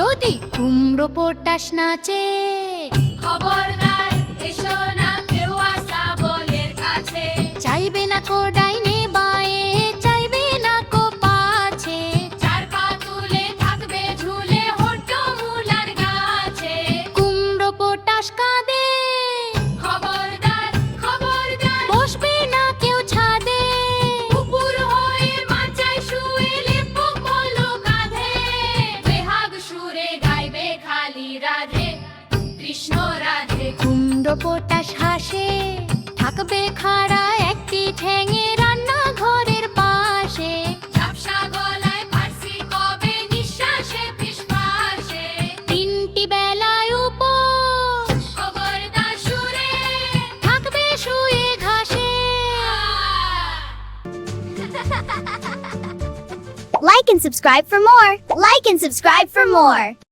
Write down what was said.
যদি কুমড়ো পটাশ নাচে, খবরদার এসো না কেউ আসা বলের কাছে। চাইবে না কো ডাইনে বায়ে, চাইবে না কো পাছে, চার পা তুলে থাকবে ঝুলে হট্ট মূলার গাছে। কুমড়ো পটাশ কাঁদে, খবরদার খবরদার বসবে না কেউ ছাদে, কুকুর হয়ে মাচায় শুয়ে লেপো কলো কাঁধে। বেহাগ সুরে গাইবে খালি রাধে কৃষ্ণ রাধে। কুমড়ো পটাশ হাসে, থাকবে খাড়া একটি ঠ্যাঙে রান্নাঘরের পাশে, ঝাপসা গলায় ফার্সি কবে নিঃশ্বাসে ফিসফাসে। তিনটি বেলায় উপোস, খবরদার সুরে থাকবে শুয়ে ঘাসে। Like and subscribe for more. Like and subscribe for more.